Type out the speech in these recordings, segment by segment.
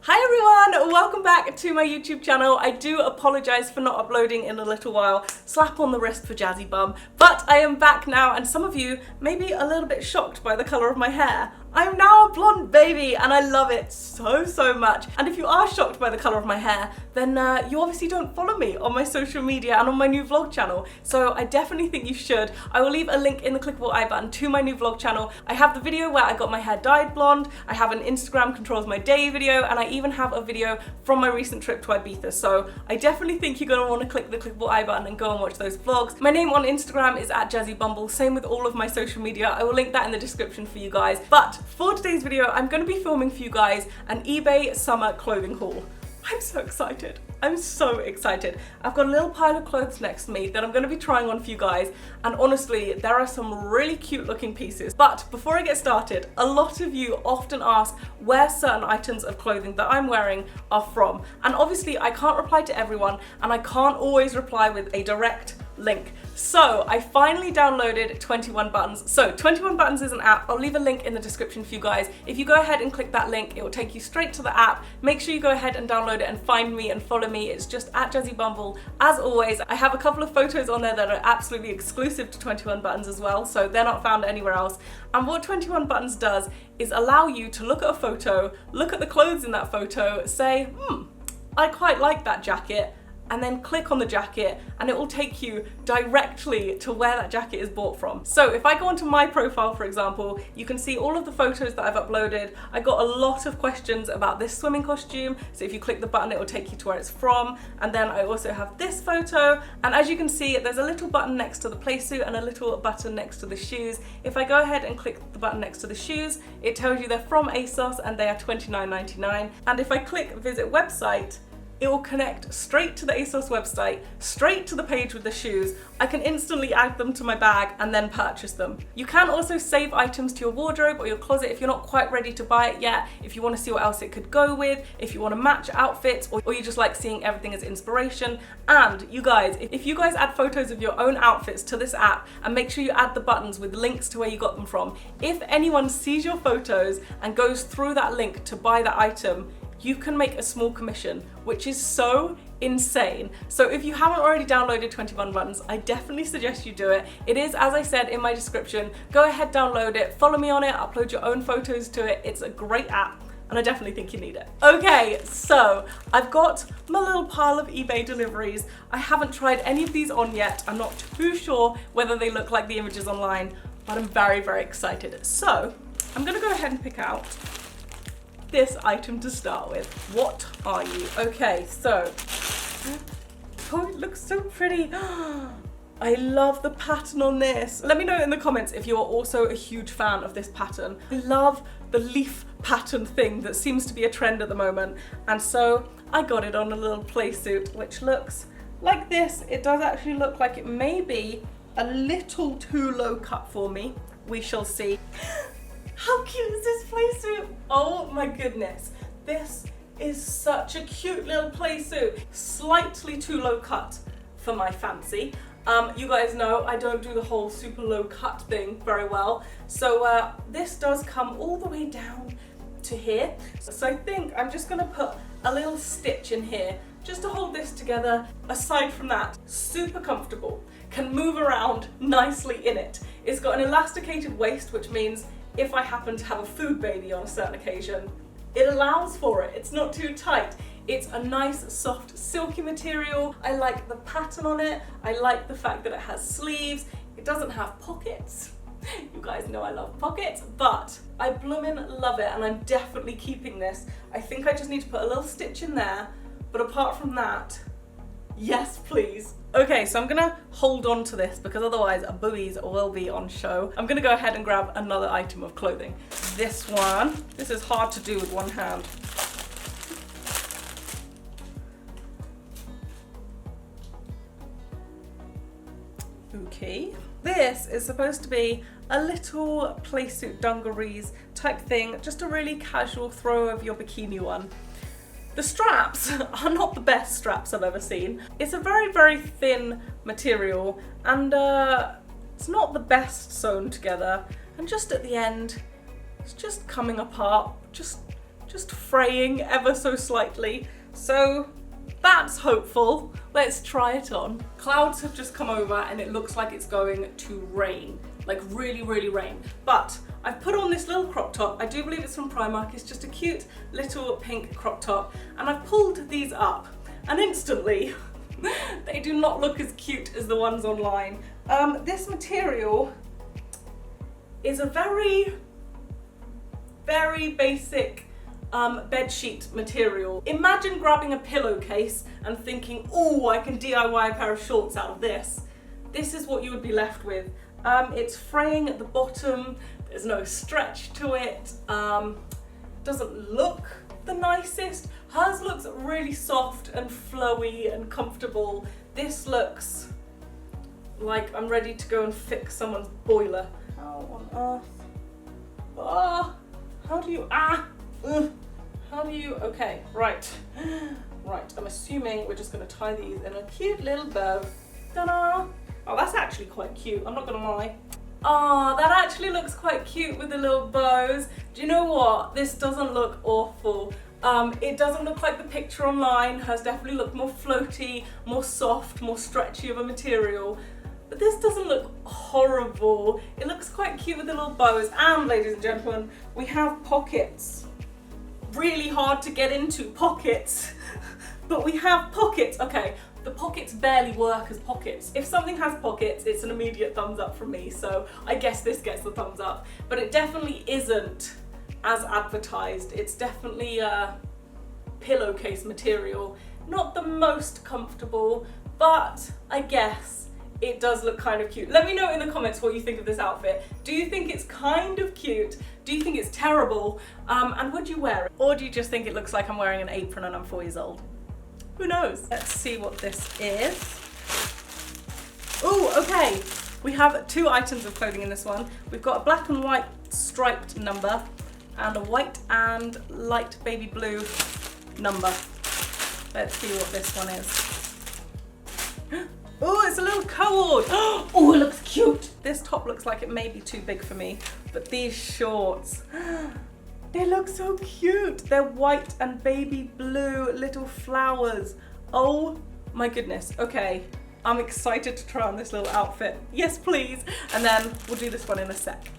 Hi everyone, welcome back to my YouTube channel. I do apologise for not uploading in a little while. Slap on the wrist for Jazzybum. But I am back now, and some of you may be a little bit shocked by the colour of my hair. I'm now a blonde baby and I love it so much. And if you are shocked by the colour of my hair, then you obviously don't follow me on my social media and on my new vlog channel. So I definitely think you should. I will leave a link in the clickable I button to my new vlog channel. I have the video where I got my hair dyed blonde, I have an Instagram controls my day video, and I even have a video from my recent trip to Ibiza. So I definitely think you're going to want to click the clickable I button and go and watch those vlogs. My name on Instagram is @Jazzybum, same with all of my social media. I will link that in the description for you guys. But for today's video, I'm going to be filming for you guys an eBay summer clothing haul. I'm so excited. I'm so excited. I've got a little pile of clothes next to me that I'm going to be trying on for you guys, and honestly, there are some really cute looking pieces. But before I get started, a lot of you often ask where certain items of clothing that I'm wearing are from. And obviously I can't reply to everyone, and I can't always reply with a direct link. So I finally downloaded 21 Buttons. So 21 Buttons is an app. I'll leave a link in the description for you guys. If you go ahead and click that link, it will take you straight to the app. Make sure you go ahead and download it and find me and follow me. It's just @Jazzybum. As always, I have a couple of photos on there that are absolutely exclusive to 21 Buttons as well, so they're not found anywhere else. And what 21 Buttons does is allow you to look at a photo, look at the clothes in that photo, say, I quite like that jacket, and then click on the jacket and it will take you directly to where that jacket is bought from. So if I go onto my profile, for example, you can see all of the photos that I've uploaded. I got a lot of questions about this swimming costume, so if you click the button it will take you to where it's from. And then I also have this photo, and as you can see there's a little button next to the playsuit and a little button next to the shoes. If I go ahead and click the button next to the shoes, it tells you they're from ASOS and they are $29.99. And if I click visit website, it will connect straight to the ASOS website, straight to the page with the shoes. I can instantly add them to my bag and then purchase them. You can also save items to your wardrobe or your closet if you're not quite ready to buy it yet, if you want to see what else it could go with, if you want to match outfits, or you just like seeing everything as inspiration. And you guys, if you guys add photos of your own outfits to this app and make sure you add the buttons with links to where you got them from, if anyone sees your photos and goes through that link to buy that item, you can make a small commission, which is so insane. So if you haven't already downloaded 21 Buttons, I definitely suggest you do it. It is, as I said in my description, go ahead, download it, follow me on it, upload your own photos to it. It's a great app and I definitely think you need it. Okay, so I've got my little pile of eBay deliveries. I haven't tried any of these on yet. I'm not too sure whether they look like the images online, but I'm very excited. So I'm gonna go ahead and pick out this item to start with. What are you? Okay, so, oh, it looks so pretty. I love the pattern on this. Let me know in the comments if you're also a huge fan of this pattern. I love the leaf pattern thing that seems to be a trend at the moment. And so I got it on a little playsuit, which looks like this. It does actually look like it may be a little too low cut for me. We shall see. How cute is this playsuit? Oh my goodness. This is such a cute little playsuit. Slightly too low cut for my fancy. You guys know I don't do the whole super low cut thing very well. So this does come all the way down to here. So I think I'm just gonna put a little stitch in here just to hold this together. Aside from that, super comfortable. Can move around nicely in it. It's got an elasticated waist, which means if I happen to have a food baby on a certain occasion, it allows for it. It's not too tight. It's a nice, soft, silky material. I like the pattern on it. I like the fact that it has sleeves. It doesn't have pockets. You guys know I love pockets, but I bloomin' love it, and I'm definitely keeping this. I think I just need to put a little stitch in there, but apart from that, yes please. Okay, so I'm gonna hold on to this because otherwise boobies will be on show. I'm gonna go ahead and grab another item of clothing. This one, this is hard to do with one hand. Okay. This is supposed to be a little playsuit dungarees type thing, just a really casual throw of your bikini one. The straps are not the best straps I've ever seen. It's a very thin material, and it's not the best sewn together, and just at the end it's just coming apart just just fraying ever so slightly. So that's hopeful. Let's try it on. Clouds have just come over and it looks like it's going to rain, like really, really rain. But I've put on this little crop top. I do believe it's from Primark. It's just a cute little pink crop top. And I've pulled these up and instantly they do not look as cute as the ones online. This material is a very, very basic bed sheet material. Imagine grabbing a pillowcase and thinking, oh, I can DIY a pair of shorts out of this. This is what you would be left with. It's fraying at the bottom, there's no stretch to it, doesn't look the nicest. Hers looks really soft and flowy and comfortable. This looks like I'm ready to go and fix someone's boiler. How on earth? How do you, okay, right, I'm assuming we're just gonna tie these in a cute little bow. Ta-da! Oh, that's actually quite cute, I'm not gonna lie. Oh, that actually looks quite cute with the little bows. Do you know what? This doesn't look awful. It doesn't look like the picture online. Hers definitely look more floaty, more soft, more stretchy of a material. But this doesn't look horrible. It looks quite cute with the little bows. And ladies and gentlemen, we have pockets. Really hard to get into pockets, but we have pockets. Okay, the pockets barely work as pockets. If something has pockets, it's an immediate thumbs up from me, so I guess this gets the thumbs up. But it definitely isn't as advertised. It's definitely a pillowcase material. Not the most comfortable, but I guess it does look kind of cute. Let me know in the comments what you think of this outfit. Do you think it's kind of cute? Do you think it's terrible? And would you wear it? Or do you just think it looks like I'm wearing an apron and I'm 4 years old? Who knows? Let's see what this is. Oh, okay. We have 2 items of clothing in this one. We've got a black and white striped number and a white and light baby blue number. Let's see what this one is. Oh, it's a little cord. Oh, it looks cute. This top looks like it may be too big for me, but these shorts, they look so cute. They're white and baby blue little flowers. Oh my goodness. Okay, I'm excited to try on this little outfit. Yes, please. And then we'll do this one in a sec.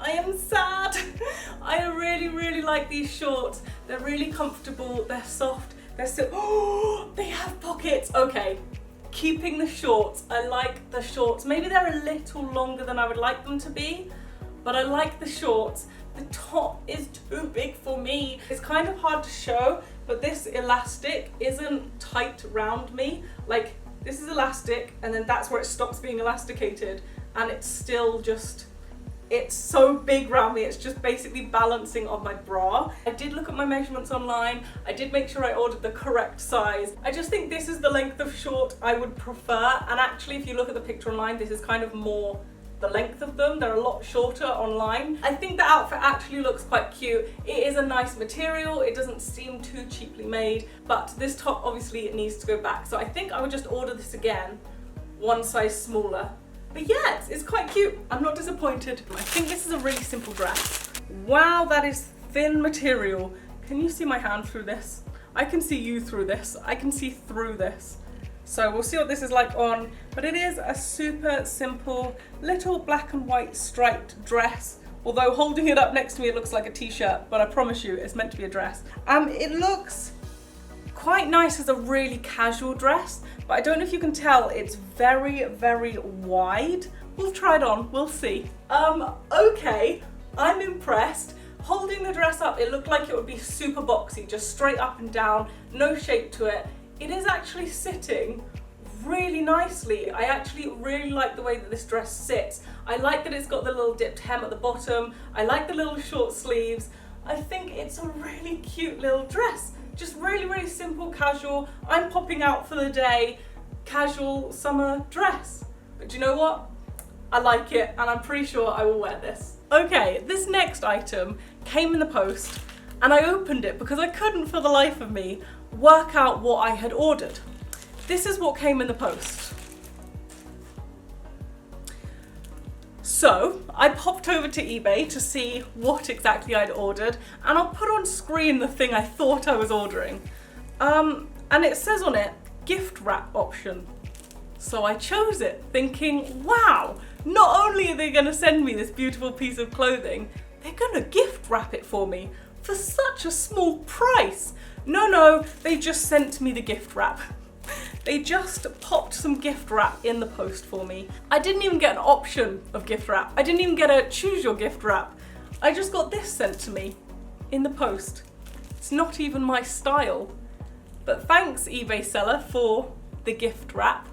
I am sad. I really, really like these shorts. They're really comfortable. They're soft. They're so, oh, they have pockets. Okay. Keeping the shorts, I like the shorts. Maybe they're a little longer than I would like them to be, but I like the shorts. The top is too big for me. It's kind of hard to show, but this elastic isn't tight around me. Like, this is elastic, and then that's where it stops being elasticated, and it's still just, it's so big around me, it's just basically balancing on my bra. I did look at my measurements online. I did make sure I ordered the correct size. I just think this is the length of short I would prefer. And actually, if you look at the picture online, this is kind of more the length of them. They're a lot shorter online. I think the outfit actually looks quite cute. It is a nice material. It doesn't seem too cheaply made, but this top, obviously it needs to go back. So I think I would just order this again, 1 size smaller. But yeah, it's quite cute. I'm not disappointed. I think this is a really simple dress. Wow, that is thin material. Can you see my hand through this? I can see you through this. I can see through this. So we'll see what this is like on, but it is a super simple little black and white striped dress. Although holding it up next to me, it looks like a t-shirt, but I promise you it's meant to be a dress. It looks quite nice as a really casual dress, but I don't know if you can tell, it's very, very wide. We'll try it on, we'll see. Okay, I'm impressed. Holding the dress up, it looked like it would be super boxy, just straight up and down, no shape to it. It is actually sitting really nicely. I actually really like the way that this dress sits. I like that it's got the little dipped hem at the bottom. I like the little short sleeves. I think it's a really cute little dress. Just really, really simple, casual. I'm popping out for the day, casual summer dress. But do you know what? I like it, and I'm pretty sure I will wear this. Okay, this next item came in the post, and I opened it because I couldn't for the life of me work out what I had ordered. This is what came in the post. So I popped over to eBay to see what exactly I'd ordered, and I'll put on screen the thing I thought I was ordering. And it says on it, gift wrap option. So I chose it thinking, wow, not only are they gonna send me this beautiful piece of clothing, they're gonna gift wrap it for me for such a small price. No, they just sent me the gift wrap. They just popped some gift wrap in the post for me. I didn't even get an option of gift wrap. I didn't even get a choose your gift wrap. I just got this sent to me in the post. It's not even my style. But thanks, eBay seller, for the gift wrap.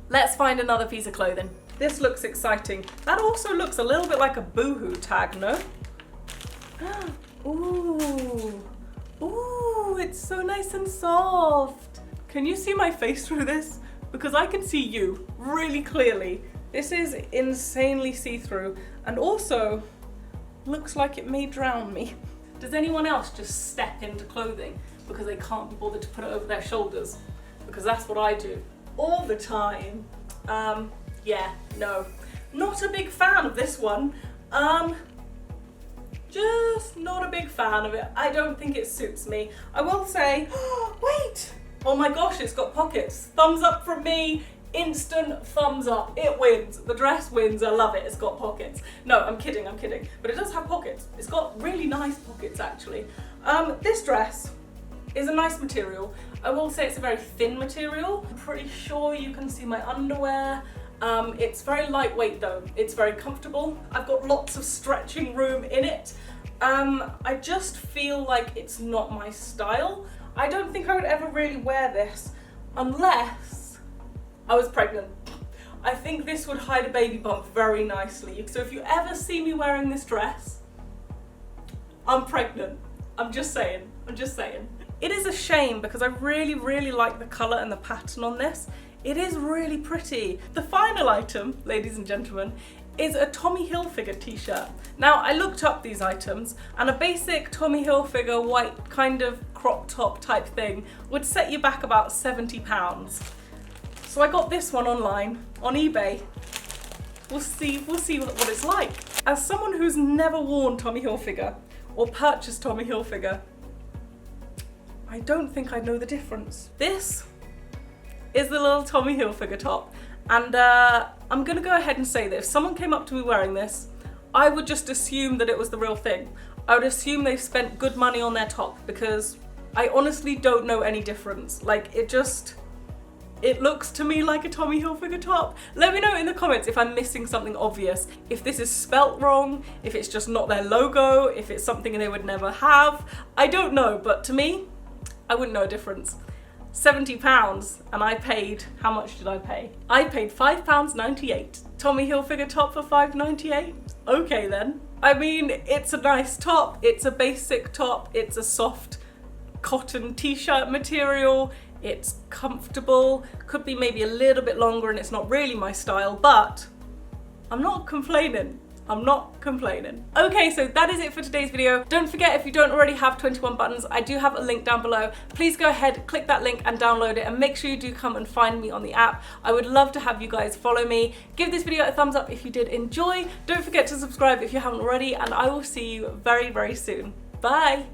Let's find another piece of clothing. This looks exciting. That also looks a little bit like a Boohoo tag, no? Ooh. Ooh, it's so nice and soft. Can you see my face through this? Because I can see you really clearly. This is insanely see-through and also looks like it may drown me. Does anyone else just step into clothing because they can't be bothered to put it over their shoulders? Because that's what I do all the time. Yeah, no. Not a big fan of this one. Just not a big fan of it. I don't think it suits me. I will say, wait! Oh my gosh, it's got pockets. Thumbs up from me. Instant thumbs up. It wins. The dress wins. I love it. It's got pockets. No, I'm kidding. But it does have pockets. It's got really nice pockets, actually. This dress is a nice material. I will say it's a very thin material. I'm pretty sure you can see my underwear. It's very lightweight though. It's very comfortable. I've got lots of stretching room in it. I just feel like it's not my style. I don't think I would ever really wear this unless I was pregnant. I think this would hide a baby bump very nicely. So if you ever see me wearing this dress, I'm pregnant. I'm just saying. It is a shame because I really like the colour and the pattern on this. It is really pretty. The final item, ladies and gentlemen, is a Tommy Hilfiger t-shirt. Now, I looked up these items and a basic Tommy Hilfiger white kind of crop top type thing would set you back about £70. So I got this one online, on eBay. We'll see what it's like. As someone who's never worn Tommy Hilfiger or purchased Tommy Hilfiger, I don't think I know the difference. This is the little Tommy Hilfiger top. And I'm gonna go ahead and say that if someone came up to me wearing this, I would just assume that it was the real thing. I would assume they've spent good money on their top because I honestly don't know any difference. Like it looks to me like a Tommy Hilfiger top. Let me know in the comments if I'm missing something obvious. If this is spelt wrong, if it's just not their logo, if it's something they would never have. I don't know, but to me, I wouldn't know a difference. £70 and I paid, how much did I pay? I paid £5.98. Tommy Hilfiger top for £5.98? Okay then. I mean, it's a nice top, it's a basic top, it's a soft cotton t-shirt material, it's comfortable, could be maybe a little bit longer and it's not really my style, but I'm not complaining. Okay, so that is it for today's video. Don't forget, if you don't already have 21 buttons, I do have a link down below. Please go ahead, click that link and download it, and make sure you do come and find me on the app. I would love to have you guys follow me. Give this video a thumbs up if you did enjoy. Don't forget to subscribe if you haven't already, and I will see you very soon. Bye.